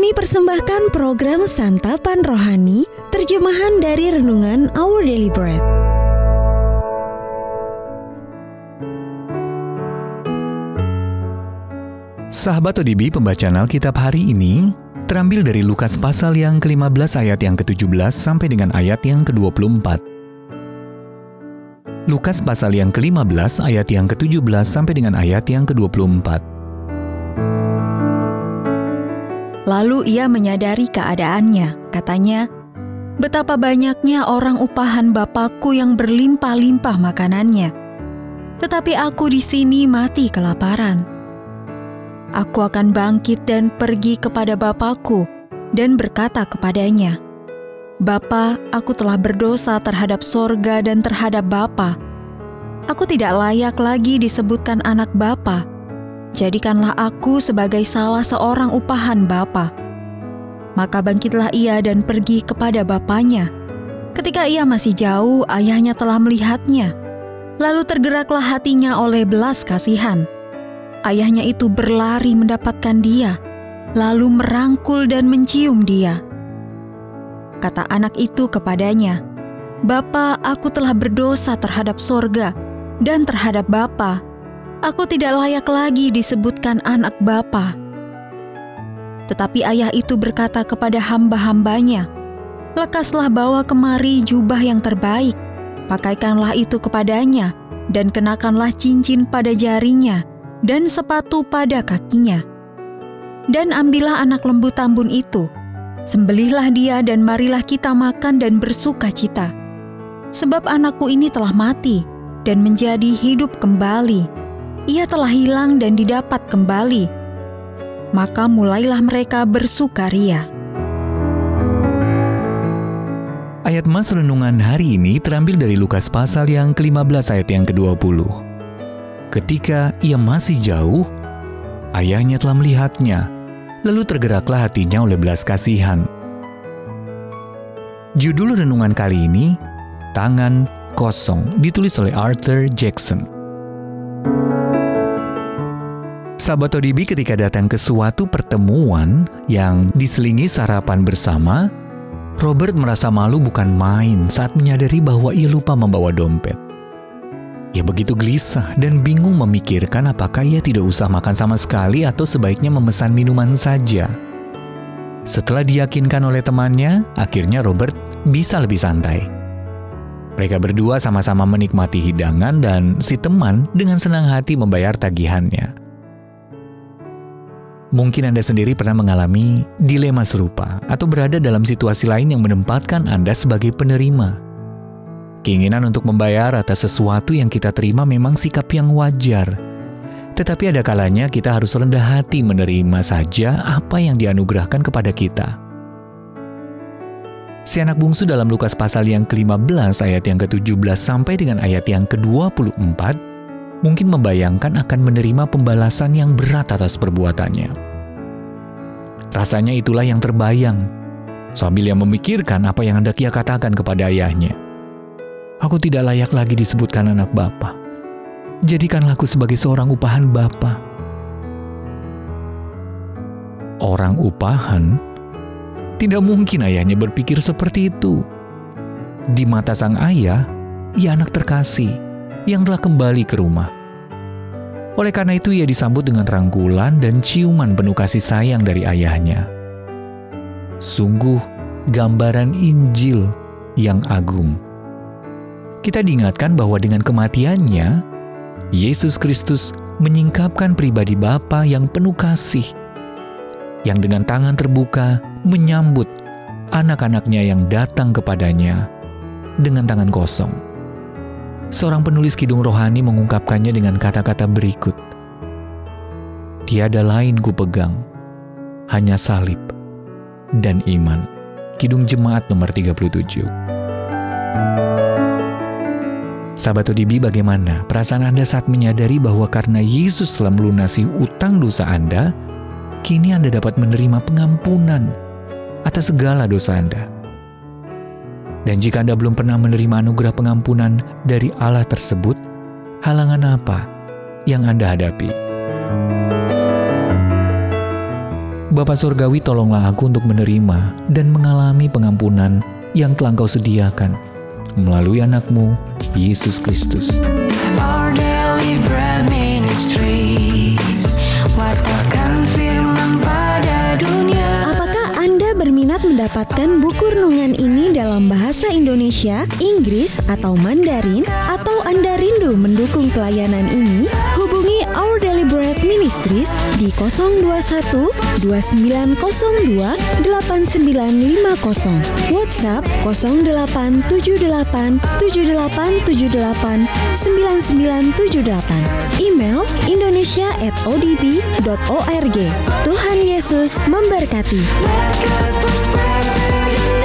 Kami persembahkan program Santapan Rohani, terjemahan dari Renungan Our Daily Bread. Sahabat ODB, pembacaan Alkitab hari ini terambil dari Lukas pasal yang ke-15 ayat yang ke-17 sampai dengan ayat yang ke-24. Lukas pasal yang ke-15 ayat yang ke-17 sampai dengan ayat yang ke-24. Lalu ia menyadari keadaannya, katanya, "Betapa banyaknya orang upahan Bapakku yang berlimpah-limpah makanannya, tetapi aku di sini mati kelaparan. Aku akan bangkit dan pergi kepada Bapakku dan berkata kepadanya, Bapa, aku telah berdosa terhadap sorga dan terhadap Bapa. Aku tidak layak lagi disebutkan anak Bapa. Jadikanlah aku sebagai salah seorang upahan Bapa." Maka bangkitlah ia dan pergi kepada bapanya. Ketika ia masih jauh, ayahnya telah melihatnya. Lalu tergeraklah hatinya oleh belas kasihan. Ayahnya itu berlari mendapatkan dia, lalu merangkul dan mencium dia. Kata anak itu kepadanya, "Bapa, aku telah berdosa terhadap sorga dan terhadap Bapa. Aku tidak layak lagi disebutkan anak Bapa." Tetapi ayah itu berkata kepada hamba-hambanya, "Lekaslah bawa kemari jubah yang terbaik, pakaikanlah itu kepadanya, dan kenakanlah cincin pada jarinya, dan sepatu pada kakinya. Dan ambillah anak lembu tambun itu, sembelihlah dia dan marilah kita makan dan bersuka cita. Sebab anakku ini telah mati dan menjadi hidup kembali. Ia telah hilang dan didapat kembali." Maka mulailah mereka bersukaria. Ayat mas renungan hari ini terambil dari Lukas pasal yang ke-15 ayat yang ke-20. Ketika ia masih jauh, ayahnya telah melihatnya, lalu tergeraklah hatinya oleh belas kasihan. Judul renungan kali ini, Tangan Kosong, ditulis oleh Arthur Jackson. Sahabat ODB, ketika datang ke suatu pertemuan yang diselingi sarapan bersama, Robert merasa malu bukan main saat menyadari bahwa ia lupa membawa dompet. Ia begitu gelisah dan bingung memikirkan apakah ia tidak usah makan sama sekali atau sebaiknya memesan minuman saja. Setelah diyakinkan oleh temannya, akhirnya Robert bisa lebih santai. Mereka berdua sama-sama menikmati hidangan dan si teman dengan senang hati membayar tagihannya. Mungkin Anda sendiri pernah mengalami dilema serupa atau berada dalam situasi lain yang menempatkan Anda sebagai penerima. Keinginan untuk membayar atas sesuatu yang kita terima memang sikap yang wajar. Tetapi ada kalanya kita harus rendah hati menerima saja apa yang dianugerahkan kepada kita. Si anak bungsu dalam Lukas pasal yang ke-15 ayat yang ke-17 sampai dengan ayat yang ke-24 mungkin membayangkan akan menerima pembalasan yang berat atas perbuatannya. Rasanya itulah yang terbayang, sambil ia memikirkan apa yang hendak ia katakan kepada ayahnya. "Aku tidak layak lagi disebutkan anak Bapa. Jadikanlah aku sebagai seorang upahan Bapa." Orang upahan? Tidak mungkin ayahnya berpikir seperti itu. Di mata sang ayah, ia anak terkasih yang telah kembali ke rumah. Oleh karena itu ia disambut dengan rangkulan dan ciuman penuh kasih sayang dari ayahnya. Sungguh gambaran Injil yang agung. Kita diingatkan bahwa dengan kematiannya, Yesus Kristus menyingkapkan pribadi Bapa yang penuh kasih, yang dengan tangan terbuka menyambut anak-anaknya yang datang kepadanya dengan tangan kosong. Seorang penulis kidung rohani mengungkapkannya dengan kata-kata berikut, "Tiada lain ku pegang, hanya salib dan iman." Kidung Jemaat nomor 37. Sahabat ODB, bagaimana perasaan Anda saat menyadari bahwa karena Yesus telah melunasi utang dosa Anda, kini Anda dapat menerima pengampunan atas segala dosa Anda? Dan jika Anda belum pernah menerima anugerah pengampunan dari Allah tersebut, halangan apa yang Anda hadapi? Bapa Surgawi, tolonglah aku untuk menerima dan mengalami pengampunan yang telah Engkau sediakan melalui anak-Mu, Yesus Kristus. Our Daily Bread Ministries, wartakan firman pada dunia. Apakah Anda berminat mendapatkan buku renungan ini dalam bahasa Indonesia, Inggris, atau Mandarin? Atau Anda rindu mendukung pelayanan ini? Hubungi Our Daily Bread Ministries di 021 2902 8950, WhatsApp 0878 7878 9978, email indonesia@odb.org. Tuhan Yesus memberkati. Let God's word spread to the